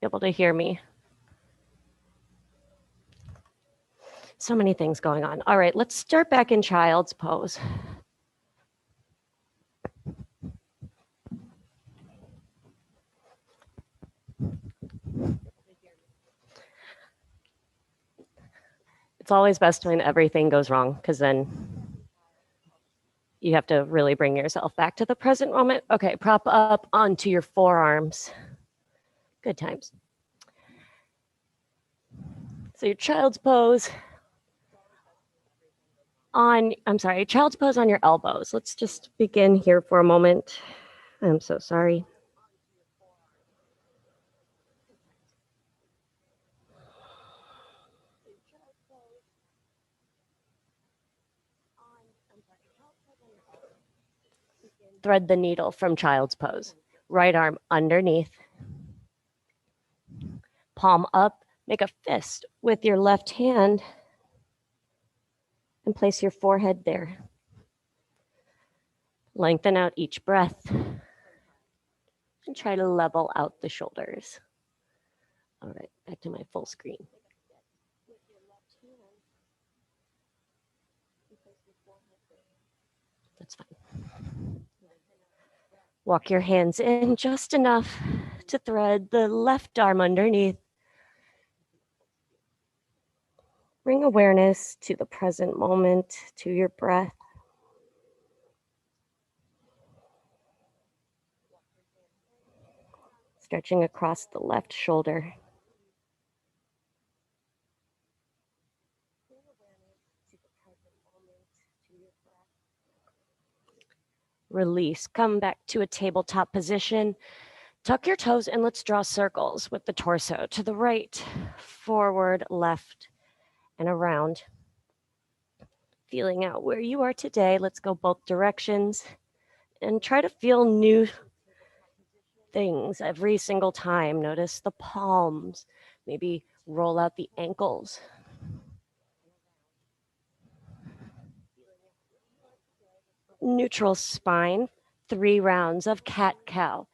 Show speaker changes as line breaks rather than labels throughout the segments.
able to hear me? So many things going on. All right, let's start back in child's pose. It's always best when everything goes wrong, because then you have to really bring yourself back to the present moment. Okay, prop up onto your forearms. Good times. So your child's pose child's pose on your elbows. Let's just begin here for a moment. I'm so sorry. Thread the needle from child's pose. Right arm underneath. Palm up. Make a fist with your left hand and place your forehead there. Lengthen out each breath and try to level out the shoulders. All right, back to my full screen. That's fine. Walk your hands in just enough to thread the left arm underneath. Bring awareness to the present moment, to your breath. Stretching across the left shoulder. Release. Come back to a tabletop position. Tuck your toes and let's draw circles with the torso to the right, forward, left, and around. Feeling out where you are today. Let's go both directions and try to feel new things every single time. Notice the palms, maybe roll out the ankles. Neutral spine, 3 rounds of cat-cow.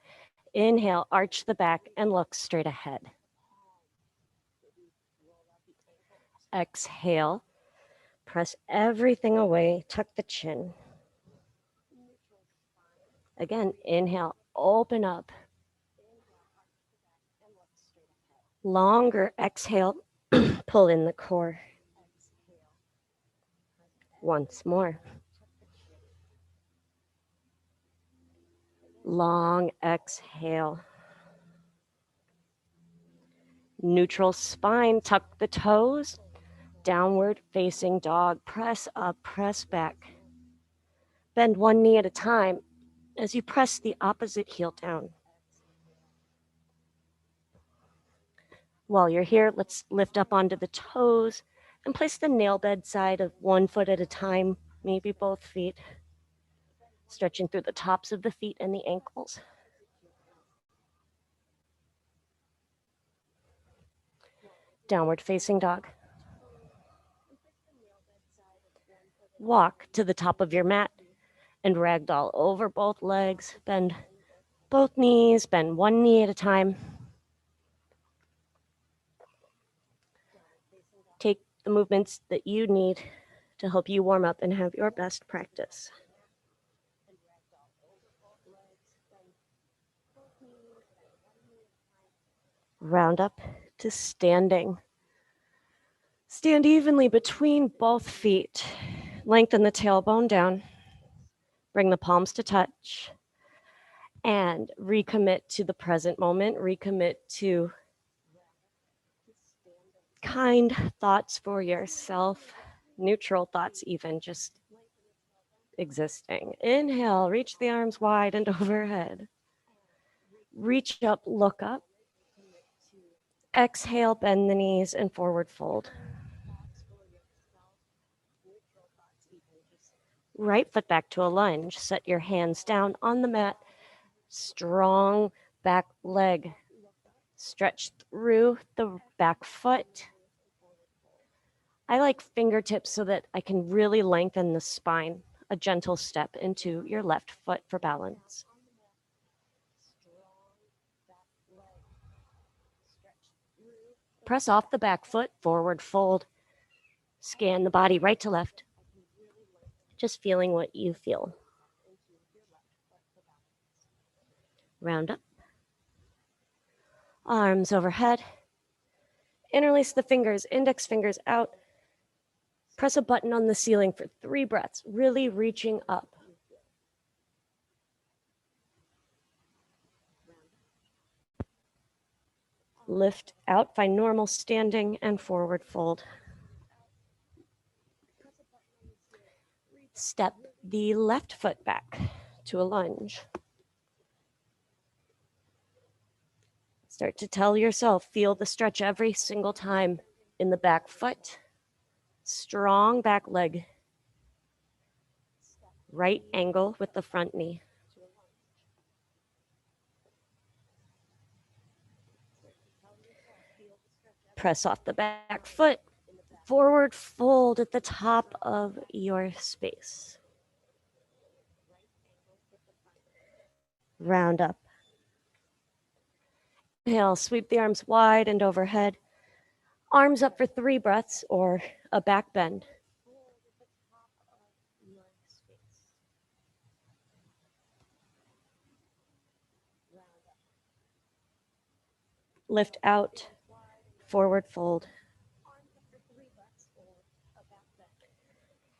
Inhale, arch the back and look straight ahead. Exhale, press everything away, tuck the chin. Again, inhale, open up. Longer exhale, pull in the core. Once more. Long exhale. Neutral spine, tuck the toes. Downward facing dog, press up, press back. Bend one knee at a time as you press the opposite heel down. While you're here, let's lift up onto the toes and place the nail bed side of one foot at a time, maybe both feet. Stretching through the tops of the feet and the ankles. Downward facing dog. Walk to the top of your mat and ragdoll over both legs. Bend both knees, bend one knee at a time. Take the movements that you need to help you warm up and have your best practice. Round up to standing. Stand evenly between both feet. Lengthen the tailbone down. Bring the palms to touch. And recommit to the present moment. Recommit to kind thoughts for yourself. Neutral thoughts even, just existing. Inhale, reach the arms wide and overhead. Reach up, look up. Exhale, bend the knees and forward fold. Right foot back to a lunge. Set your hands down on the mat. Strong back leg. Stretch through the back foot. I like fingertips so that I can really lengthen the spine. A gentle step into your left foot for balance. Press off the back foot, forward fold. Scan the body right to left. Just feeling what you feel. Round up. Arms overhead. Interlace the fingers, index fingers out. Press a button on the ceiling for 3 breaths, really reaching up. Lift out, find normal standing and forward fold. Step the left foot back to a lunge. Start to tell yourself, feel the stretch every single time in the back foot. Strong back leg. Right angle with the front knee. Press off the back foot. Forward fold at the top of your space. Round up. Inhale, sweep the arms wide and overhead. Arms up for 3 breaths or a back bend. Lift out, forward fold.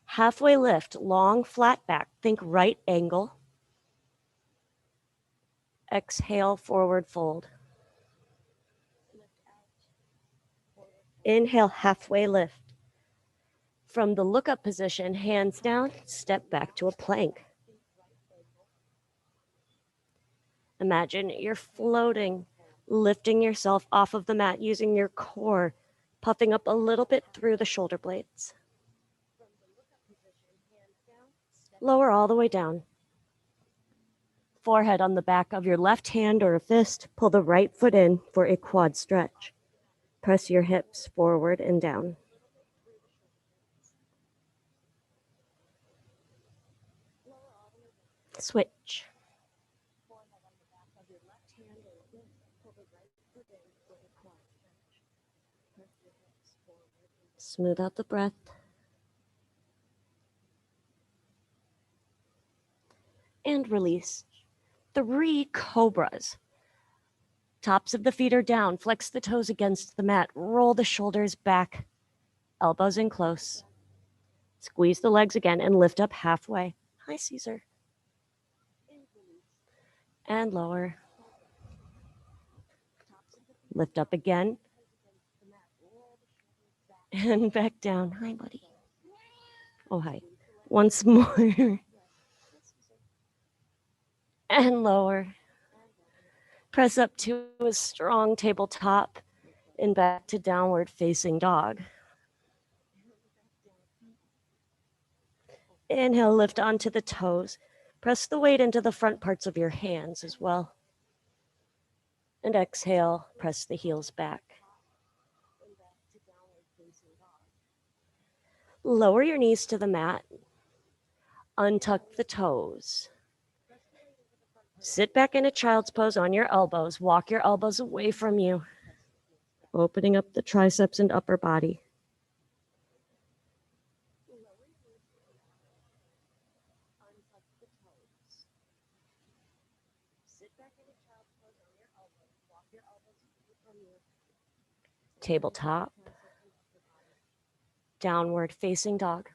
Halfway lift, long flat back. Think right angle. Exhale, forward fold. Inhale, halfway lift. From the look-up position, hands down, step back to a plank. Imagine you're floating, lifting yourself off of the mat using your core, puffing up a little bit through the shoulder blades. Lower all the way down. Forehead on the back of your left hand or a fist. Pull the right foot in for a quad stretch. Press your hips forward and down. Switch. Smooth out the breath. And release. 3 cobras. Tops of the feet are down. Flex the toes against the mat. Roll the shoulders back. Elbows in close. Squeeze the legs again and lift up halfway. Hi, Caesar. And lower. Lift up again. And back down. Hi, buddy. Oh, hi. Once more. And lower. Press up to a strong tabletop and back to downward facing dog. Inhale, lift onto the toes. Press the weight into the front parts of your hands as well. And exhale, press the heels back. Lower your knees to the mat. Untuck the toes. Sit back in a child's pose on your elbows. Walk your elbows away from you. Opening up the triceps and upper body. Tabletop. Downward facing dog.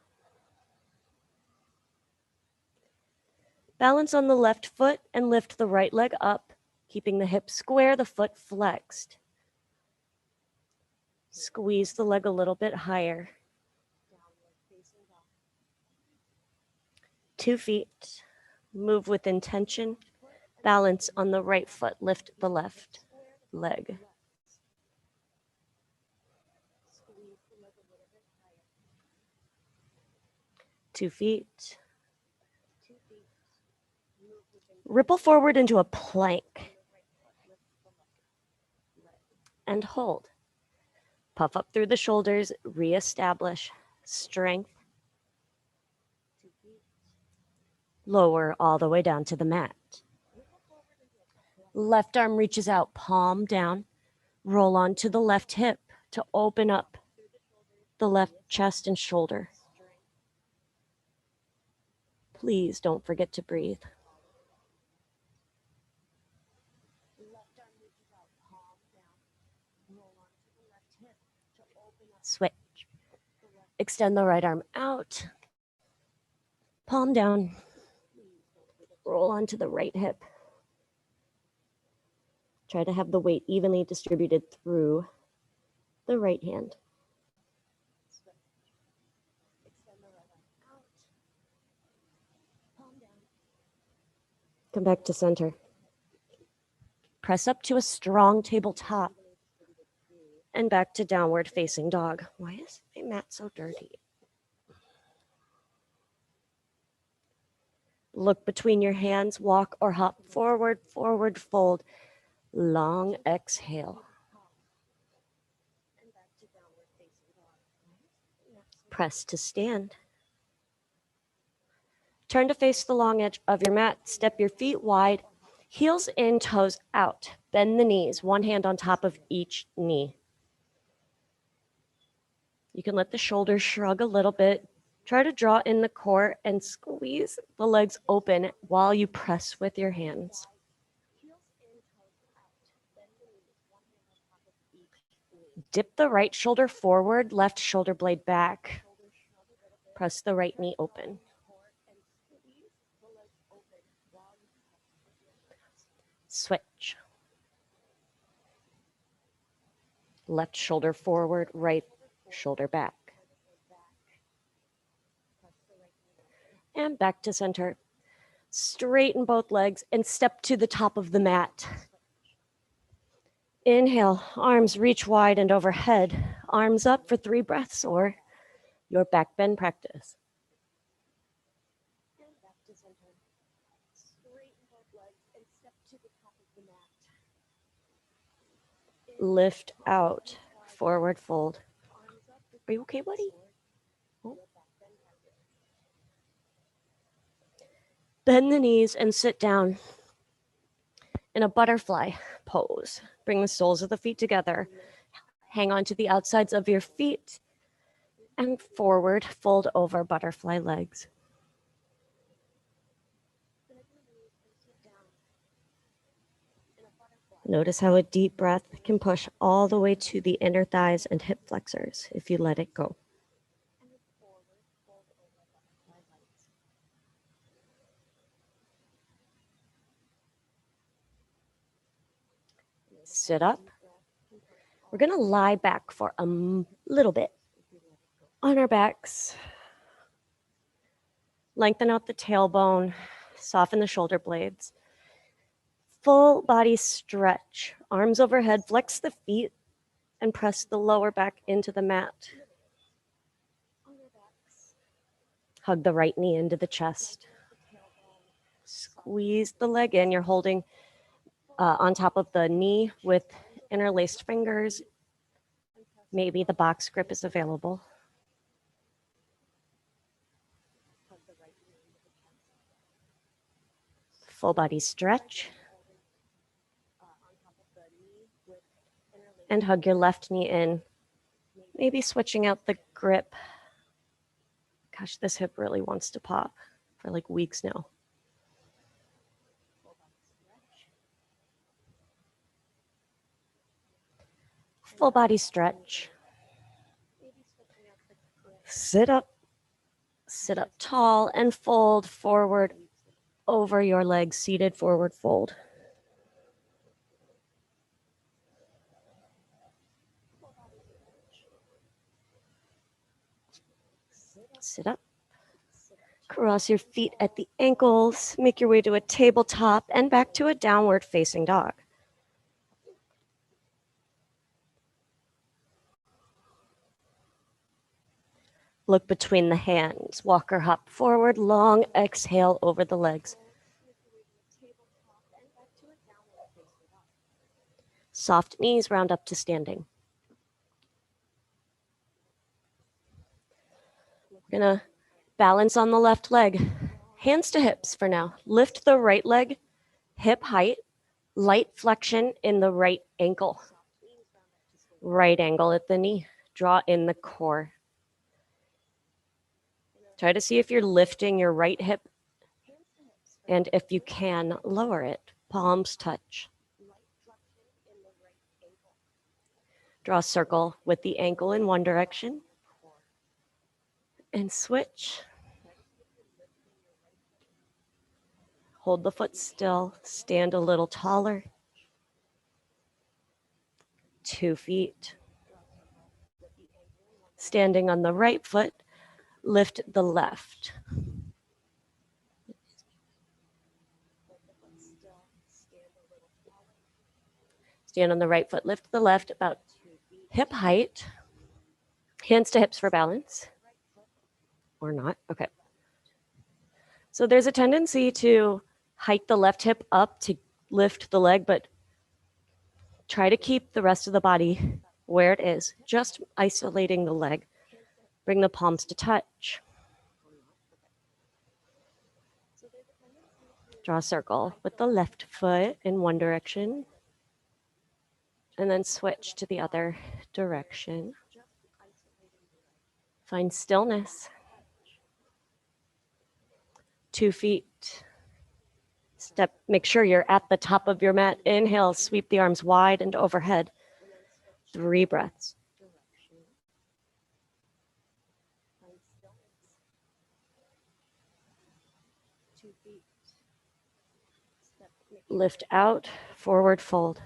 Balance on the left foot and lift the right leg up, keeping the hips square, the foot flexed. Squeeze the leg a little bit higher. 2 feet. Move with intention. Balance on the right foot. Lift the left leg. Two feet. Ripple forward into a plank. And hold. Puff up through the shoulders. Reestablish strength. Lower all the way down to the mat. Left arm reaches out, palm down. Roll onto the left hip to open up the left chest and shoulder. Please don't forget to breathe. Switch. Extend the right arm out. Palm down. Roll onto the right hip. Try to have the weight evenly distributed through the right hand. Come back to center. Press up to a strong tabletop and back to downward facing dog. Why is my mat so dirty? Look between your hands, walk or hop forward, forward fold. Long exhale. Press to stand. Turn to face the long edge of your mat. Step your feet wide, heels in, toes out. Bend the knees, one hand on top of each knee. You can let the shoulders shrug a little bit. Try to draw in the core and squeeze the legs open while you press with your hands. Dip the right shoulder forward, left shoulder blade back. Press the right knee open. Switch. Left shoulder forward, right shoulder back. And back to center. Straighten both legs and step to the top of the mat. Inhale, arms reach wide and overhead. Arms up for 3 breaths or your back bend practice. And back to center. Straighten both legs and step to the top of the mat. Lift out, forward fold. Are you okay, buddy? Oh. Bend the knees and sit down in a butterfly pose. Bring the soles of the feet together. Hang on to the outsides of your feet and forward fold over butterfly legs. Notice how a deep breath can push all the way to the inner thighs and hip flexors if you let it go. Sit up. We're going to lie back for a little bit on our backs. Lengthen out the tailbone, soften the shoulder blades. Full body stretch, arms overhead, flex the feet and press the lower back into the mat. Hug the right knee into the chest. Squeeze the leg in. You're holding on top of the knee with interlaced fingers. Maybe the box grip is available. Full body stretch. And hug your left knee in. Maybe switching out the grip. Gosh, this hip really wants to pop for like weeks now. Full body stretch. Sit up tall and fold forward over your legs, seated forward fold. Sit up. Cross your feet at the ankles. Make your way to a tabletop and back to a downward facing dog. Look between the hands. Walk or hop forward. Long exhale over the legs. Soft knees, round up to standing. We're gonna balance on the left leg. Hands to hips for now. Lift the right leg, hip height, light flexion in the right ankle. Right angle at the knee. Draw in the core. Try to see if you're lifting your right hip, and if you can, lower it. Palms touch. Draw a circle with the ankle in one direction and switch. Hold the foot still, stand a little taller. 2 feet. Standing on the right foot, lift the left. Stand on the right foot, lift the left about hip height. Hands to hips for balance. Or not, okay. So there's a tendency to hike the left hip up to lift the leg, but try to keep the rest of the body where it is, just isolating the leg. Bring the palms to touch. Draw a circle with the left foot in one direction, and then switch to the other direction. Find stillness. 2 feet. Step, make sure you're at the top of your mat. Inhale, sweep the arms wide and overhead. 3 breaths. Lift out, forward fold.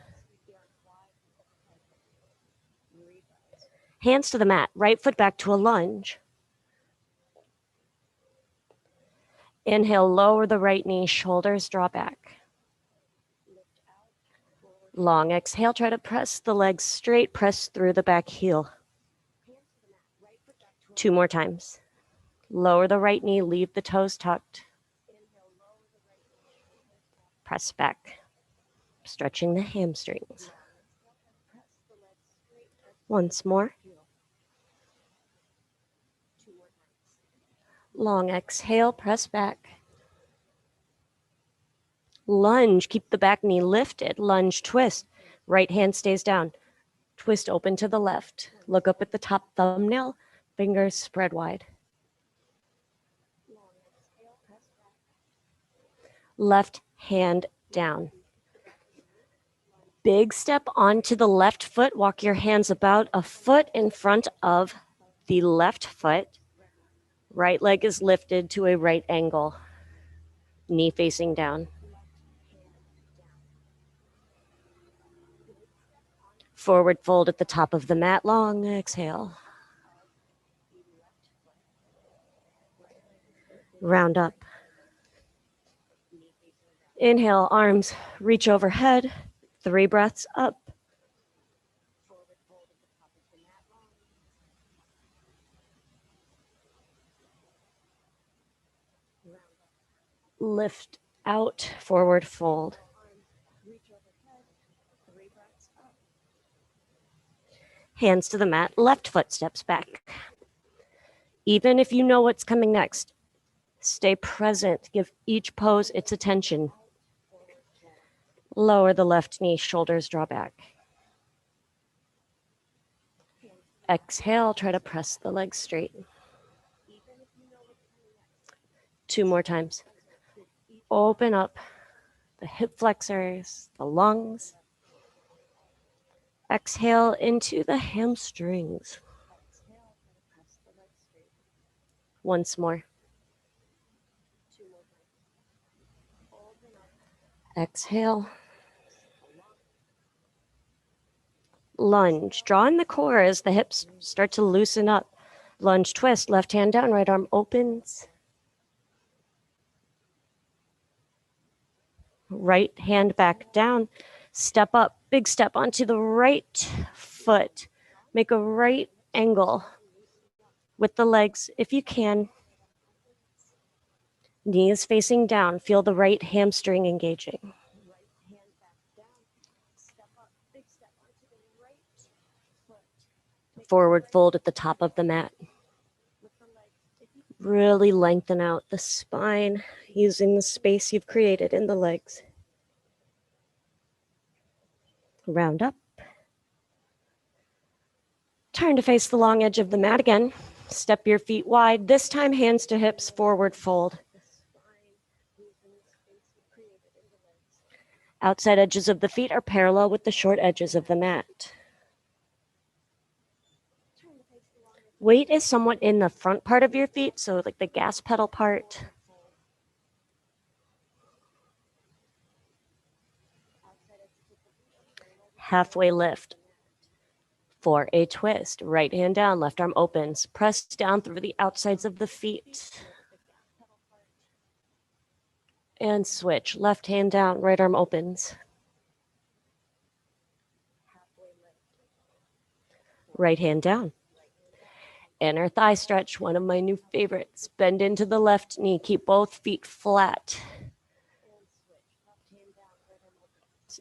Hands to the mat, right foot back to a lunge. Inhale, lower the right knee, shoulders draw back. Long exhale, try to press the legs straight, press through the back heel. 2 more times. Lower the right knee, leave the toes tucked. Press back, stretching the hamstrings. Once more. Long exhale, press back. Lunge, keep the back knee lifted. Lunge, twist. Right hand stays down. Twist open to the left. Look up at the top thumbnail. Fingers spread wide. Left hand down. Big step onto the left foot. Walk your hands about a foot in front of the left foot. Right leg is lifted to a right angle. Knee facing down. Forward fold at the top of the mat. Long exhale. Round up. Inhale, arms reach overhead. 3 breaths up. Lift out, forward fold. Hands to the mat, left foot steps back. Even if you know what's coming next, stay present. Give each pose its attention. Lower the left knee, shoulders draw back. Exhale, try to press the legs straight. 2 more times. Open up the hip flexors, the lungs. Exhale into the hamstrings. Once more. Exhale. Lunge. Draw in the core as the hips start to loosen up. Lunge, twist, left hand down, right arm opens. Right hand back down. Step up, big step onto the right foot. Make a right angle with the legs if you can. Knees facing down. Feel the right hamstring engaging. Forward fold at the top of the mat. Really lengthen out the spine using the space you've created in the legs. Round up. Turn to face the long edge of the mat again. Step your feet wide. This time, hands to hips, forward fold. Outside edges of the feet are parallel with the short edges of the mat. Weight is somewhat in the front part of your feet, so like the gas pedal part. Halfway lift. For a twist, right hand down, left arm opens. Press down through the outsides of the feet. And switch, left hand down, right arm opens. Right hand down. Inner thigh stretch, one of my new favorites. Bend into the left knee, keep both feet flat.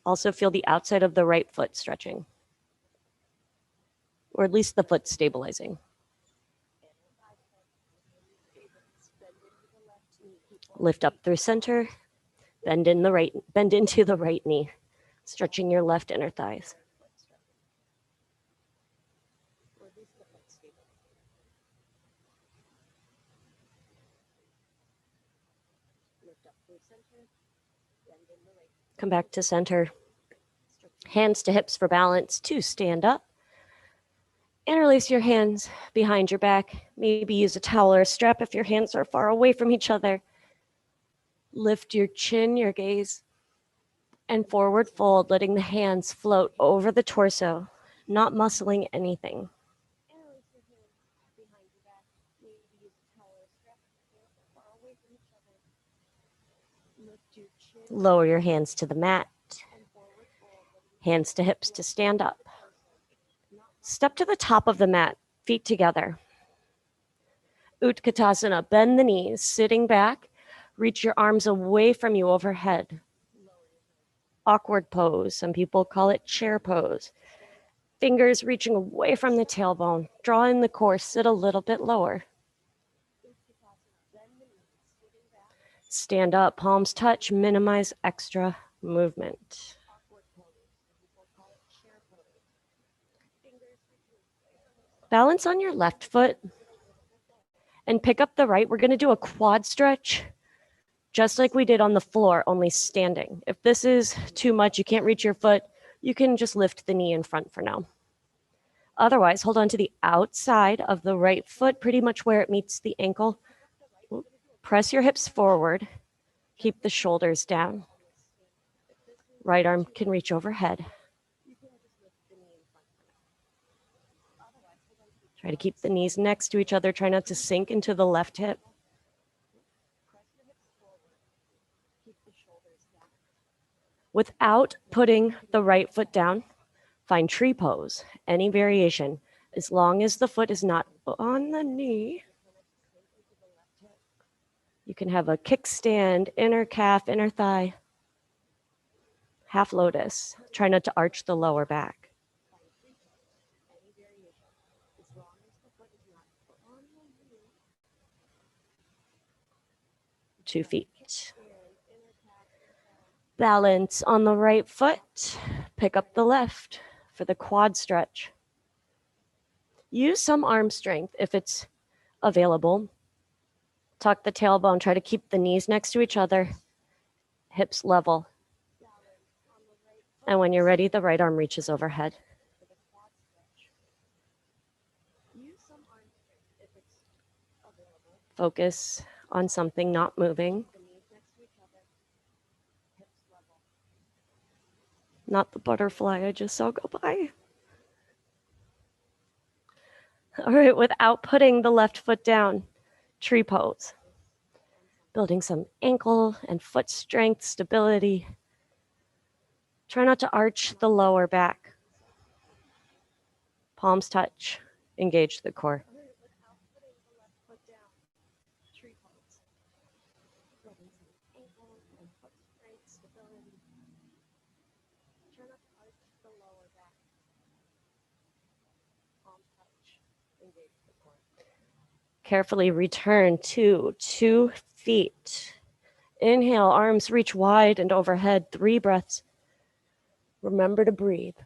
Also feel the outside of the right foot stretching, or at least the foot stabilizing. Lift up through center, bend into the right knee, stretching your left inner thighs. Come back to center. Hands to hips for balance. 2, stand up. Interlace your hands behind your back. Maybe use a towel or a strap if your hands are far away from each other. Lift your chin, your gaze, and forward fold, letting the hands float over the torso, not muscling anything. Lower your hands to the mat. Hands to hips to stand up. Step to the top of the mat, feet together. Utkatasana, bend the knees, sitting back. Reach your arms away from you overhead. Awkward pose, some people call it chair pose. Fingers reaching away from the tailbone. Draw in the core, sit a little bit lower. Stand up, palms touch, minimize extra movement. Balance on your left foot and pick up the right. We're going to do a quad stretch, just like we did on the floor, only standing. If this is too much, you can't reach your foot, you can just lift the knee in front for now. Otherwise, hold on to the outside of the right foot, pretty much where it meets the ankle. Press your hips forward. Keep the shoulders down. Right arm can reach overhead. Try to keep the knees next to each other. Try not to sink into the left hip. Without putting the right foot down, find tree pose, any variation, as long as the foot is not on the knee. You can have a kickstand, inner calf, inner thigh, half lotus. Try not to arch the lower back. 2 feet. Balance on the right foot. Pick up the left for the quad stretch. Use some arm strength if it's available. Tuck the tailbone. Try to keep the knees next to each other. Hips level. And when you're ready, the right arm reaches overhead. Focus on something not moving. Not the butterfly I just saw go by. All right, without putting the left foot down, tree pose. Building some ankle and foot strength, stability. Try not to arch the lower back. Palms touch, engage the core. Carefully return to 2 feet. Inhale, arms reach wide and overhead. 3 breaths. Remember to breathe.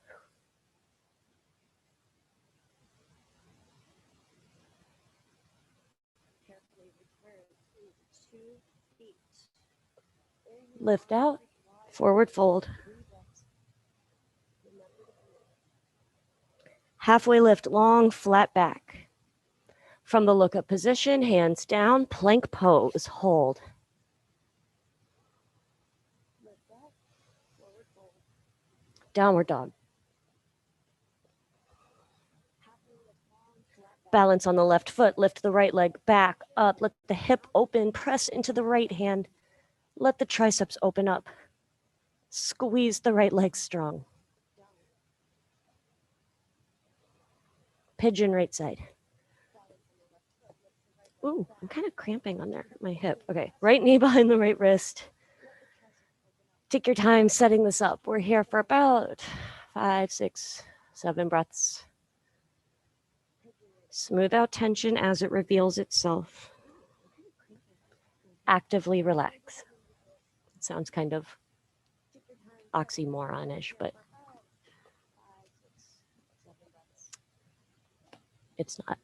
Lift out, forward fold. Halfway lift, long, flat back. From the look-up position, hands down, plank pose, hold. Downward dog. Balance on the left foot, lift the right leg back, up, let the hip open, press into the right hand. Let the triceps open up. Squeeze the right leg strong. Pigeon right side. Ooh, I'm kind of cramping on there, my hip. Okay, right knee behind the right wrist. Take your time setting this up. We're here for about 5, 6, 7 breaths. Smooth out tension as it reveals itself. Actively relax. It sounds kind of oxymoron-ish, but it's not.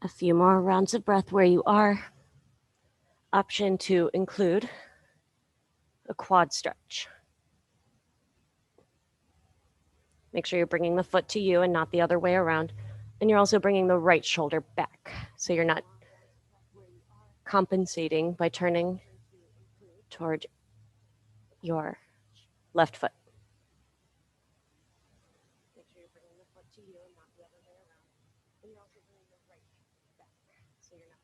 A few more rounds of breath where you are. Option to include a quad stretch. Make sure you're bringing the foot to you and not the other way around. And you're also bringing the right shoulder back. So you're not compensating by turning toward your left foot. Make sure you're bringing the foot to you and not the other way around. And you're also bringing the right back. So you're not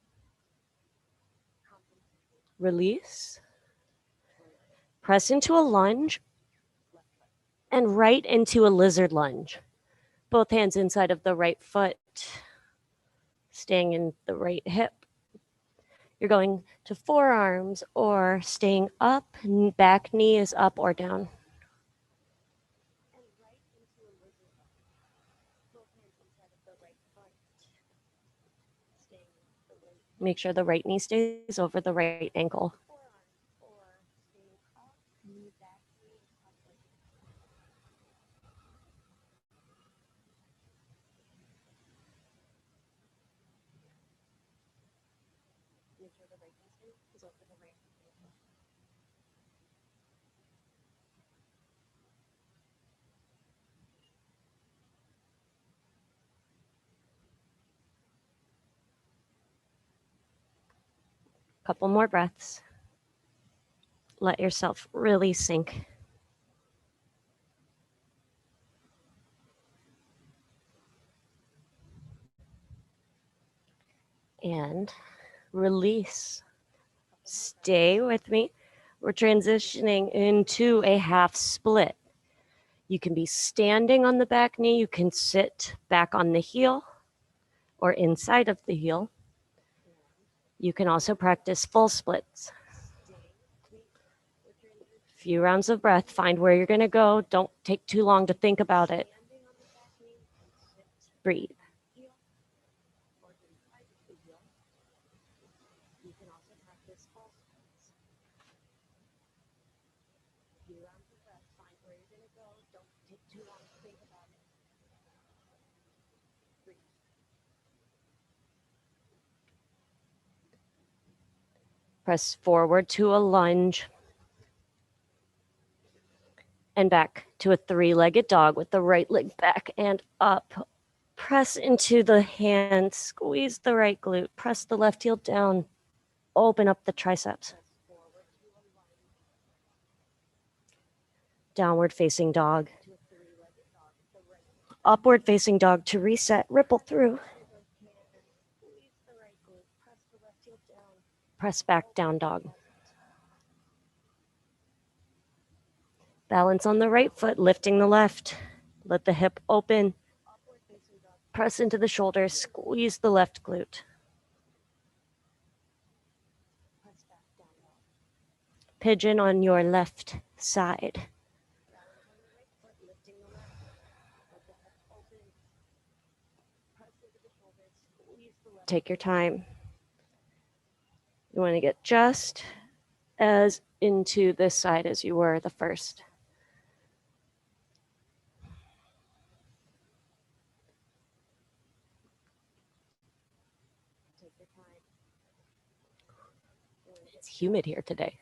compensating. Release. Press into a lunge and right into a lizard lunge. Both hands inside of the right foot, staying in the right hip. You're going to forearms or staying up, back knee is up or down. Make sure the right knee stays over the right ankle. Couple more breaths. Let yourself really sink. And release. Stay with me. We're transitioning into a half split. You can be standing on the back knee. You can sit back on the heel or inside of the heel. You can also practice full splits. Few rounds of breath. Find where you're going to go. Don't take too long to think about it. Breathe. Press forward to a lunge and back to a three-legged dog with the right leg back and up. Press into the hand, squeeze the right glute, press the left heel down, open up the triceps. Downward facing dog. Upward facing dog to reset, ripple through. Press back down dog. Balance on the right foot, lifting the left. Let the hip open. Press into the shoulder, squeeze the left glute. pigeon on your left side. Take your time. You want to get just as into this side as you were the first. It's humid here today.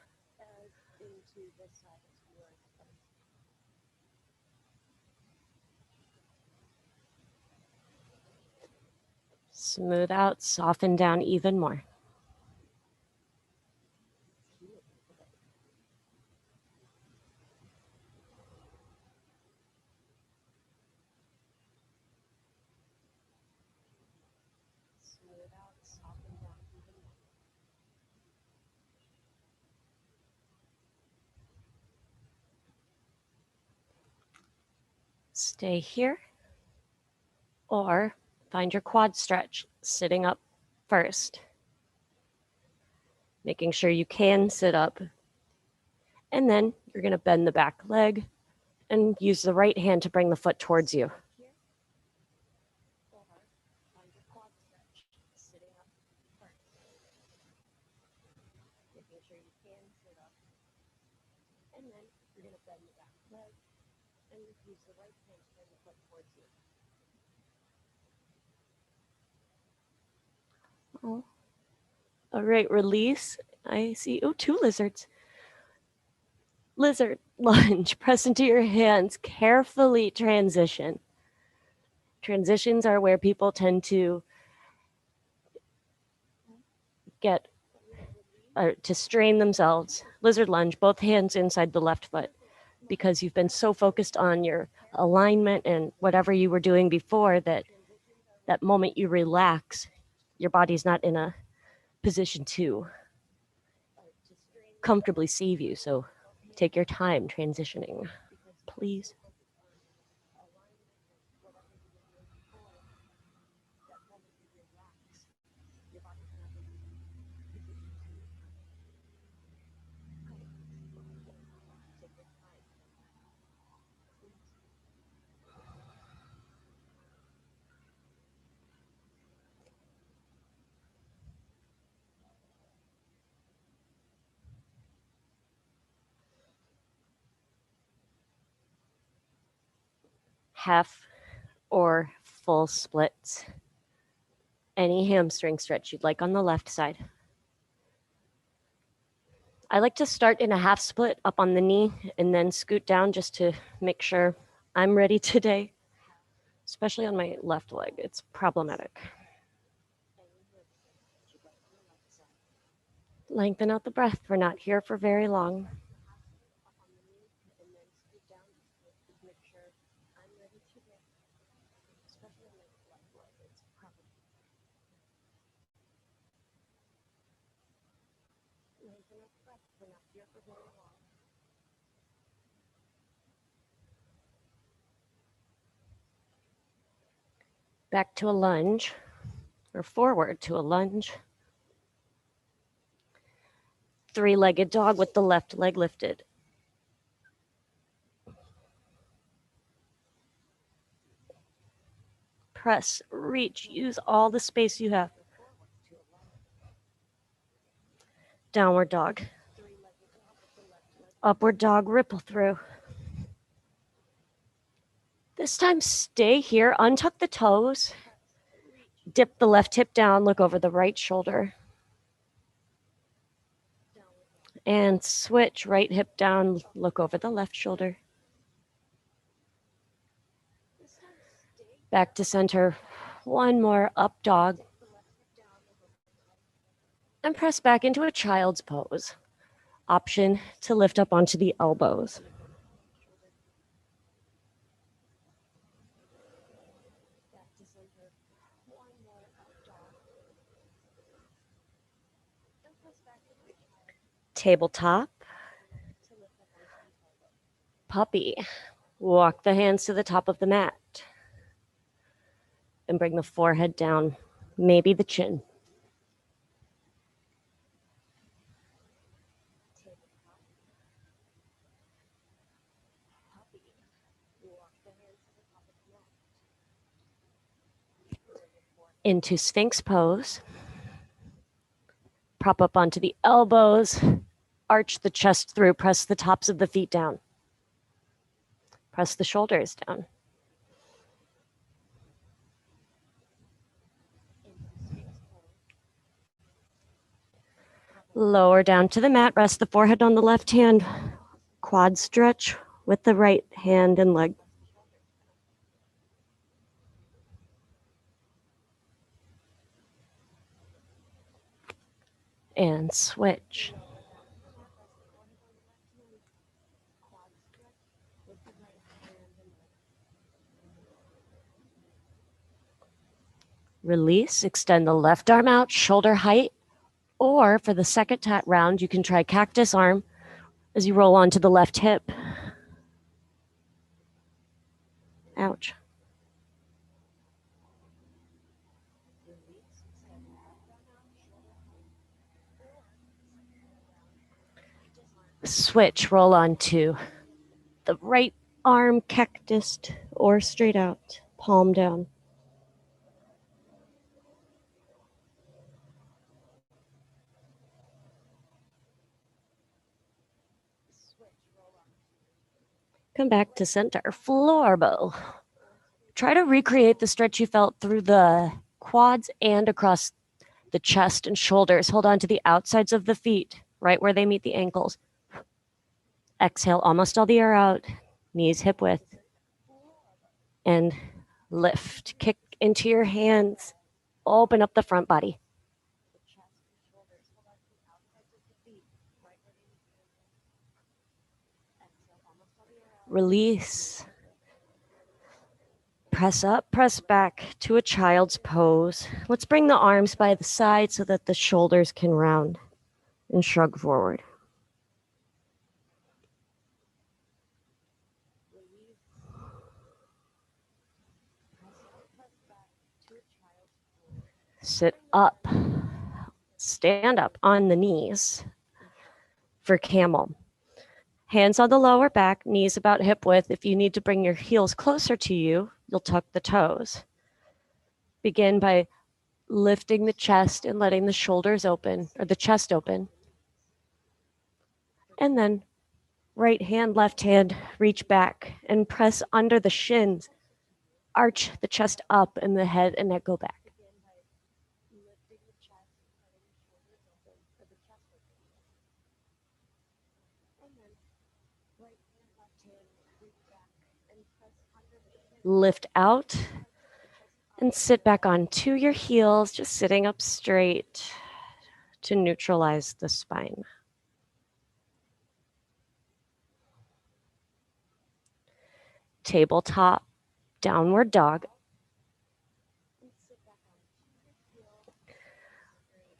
Smooth out, soften down even more. Stay here, or find your quad stretch sitting up first. Making sure you can sit up. And then you're going to bend the back leg and use the right hand to bring the foot towards you. Oh. All right, release. I see, oh, 2 lizards. Lizard lunge, press into your hands, carefully transition. Transitions are where people tend to get to strain themselves. Lizard lunge, both hands inside the left foot, because you've been so focused on your alignment and whatever you were doing before that that moment you relax, your body's not in a position to comfortably save you. So take your time transitioning, please. Half or full splits. Any hamstring stretch you'd like on the left side. I like to start in a half split up on the knee and then scoot down just to make sure I'm ready today, especially on my left leg. It's problematic. Lengthen out the breath. We're not here for very long. Back to a lunge, or forward to a lunge. 3-legged dog with the left leg lifted. Press, reach, use all the space you have. Downward dog. Upward dog, ripple through. This time, stay here, untuck the toes, dip the left hip down, look over the right shoulder. And switch, right hip down, look over the left shoulder. Back to center. One more, up dog. And press back into a child's pose. Option to lift up onto the elbows. Tabletop. Puppy. Walk the hands to the top of the mat. And bring the forehead down, maybe the chin. into Sphinx pose. Prop up onto the elbows, arch the chest through, press the tops of the feet down. Press the shoulders down. Lower down to the mat, rest the forehead on the left hand, quad stretch with the right hand and leg. And switch. Release, extend the left arm out, shoulder height, or for the second round, you can try cactus arm as you roll onto the left hip. Ouch. Switch, roll onto the right arm cactus or straight out, palm down. Come back to center, floor bow. Try to recreate the stretch you felt through the quads and across the chest and shoulders. Hold on to the outsides of the feet, right where they meet the ankles. Exhale almost all the air out, knees hip width. And lift, kick into your hands, open up the front body. Release. Press up, press back to a child's pose. Let's bring the arms by the side so that the shoulders can round and shrug forward. Sit up, stand up on the knees for camel. Hands on the lower back, knees about hip width. If you need to bring your heels closer to you, you'll tuck the toes. Begin by lifting the chest and letting the shoulders open, or the chest open. And then right hand, left hand, reach back and press under the shins. Arch the chest up and the head and neck go back. Lift out and sit back onto your heels, just sitting up straight to neutralize the spine. Tabletop, downward dog.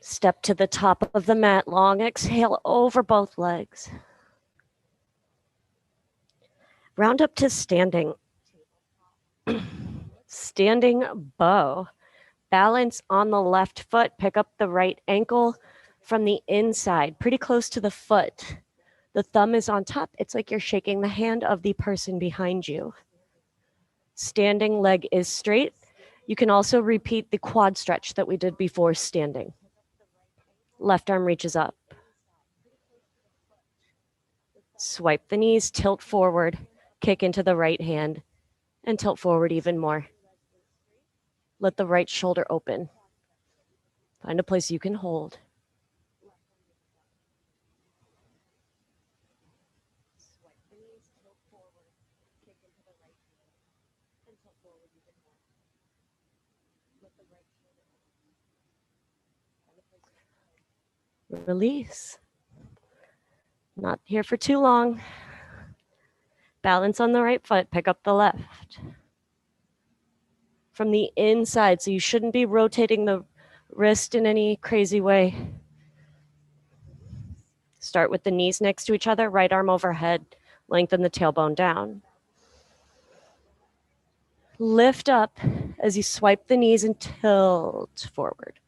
Step to the top of the mat, long exhale over both legs. Round up to standing. Standing bow. Balance on the left foot, pick up the right ankle from the inside, pretty close to the foot. The thumb is on top. It's like you're shaking the hand of the person behind you. Standing leg is straight. You can also repeat the quad stretch that we did before standing. Left arm reaches up. Swipe the knees, tilt forward, kick into the right hand, and tilt forward even more. Let the right shoulder open. Find a place you can hold. Release. Not here for too long. Balance on the right foot, pick up the left. From the inside, so you shouldn't be rotating the wrist in any crazy way. Start with the knees next to each other, right arm overhead, lengthen the tailbone down. Lift up as you swipe the knees and tilt forward.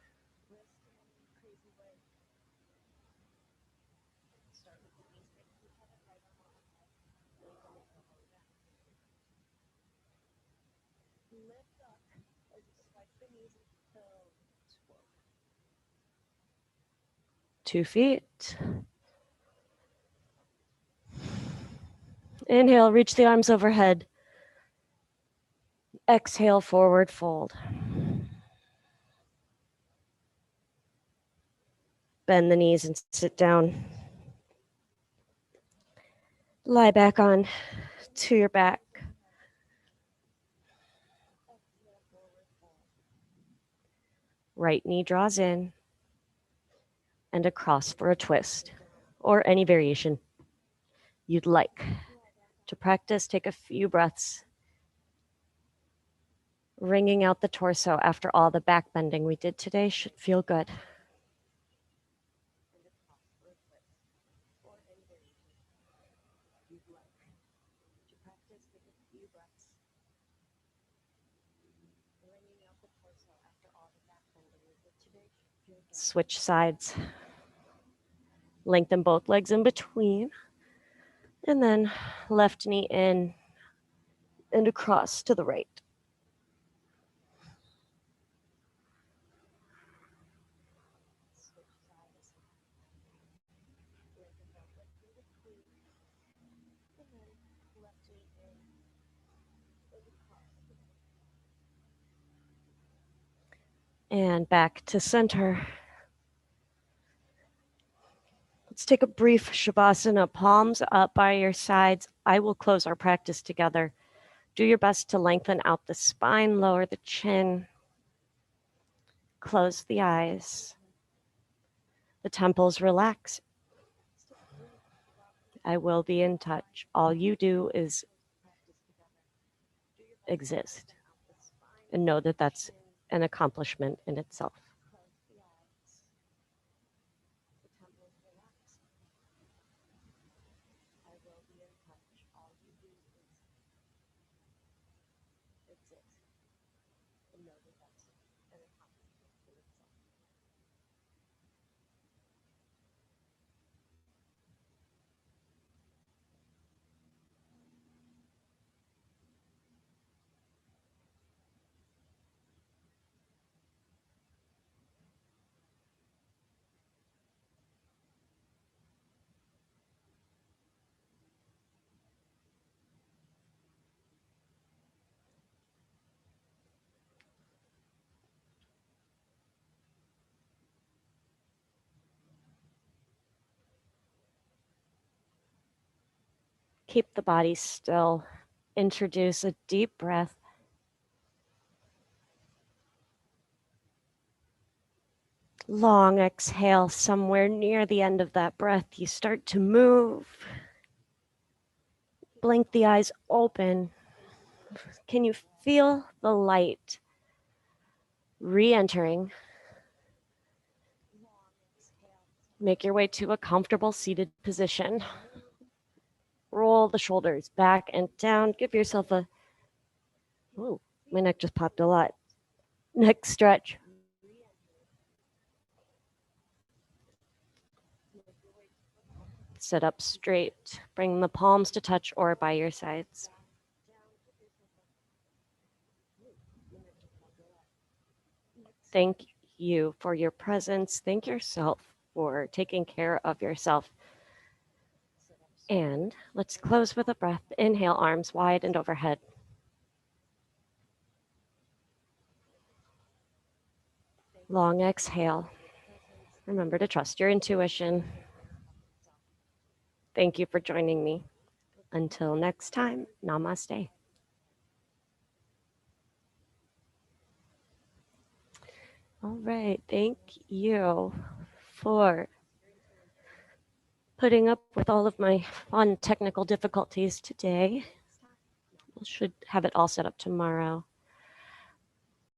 2 feet. Inhale, reach the arms overhead. Exhale, forward fold. Bend the knees and sit down. Lie back on to your back. Right knee draws in and across for a twist or any variation you'd like. To practice, take a few breaths, wringing out the torso after all the back bending we did today should feel good. Switch sides. Lengthen both legs in between. And then left knee in and across to the right. And back to center. Let's take a brief Shavasana, palms up by your sides. I will close our practice together. Do your best to lengthen out the spine, lower the chin, close the eyes. The temples relax. I will be in touch. All you do is exist and know that that's an accomplishment in itself. Keep the body still. Introduce a deep breath. Long exhale. Somewhere near the end of that breath, you start to move. Blink the eyes open. Can you feel the light re-entering? Make your way to a comfortable seated position. Roll the shoulders back and down. Give yourself a, oh, my neck just popped a lot. Neck stretch. Sit up straight. Bring the palms to touch or by your sides. Thank you for your presence. Thank yourself for taking care of yourself. And let's close with a breath. Inhale, arms wide and overhead. Long exhale. Remember to trust your intuition. Thank you for joining me. Until next time, namaste. All right, thank you for putting up with all of my fun technical difficulties today. We should have it all set up tomorrow.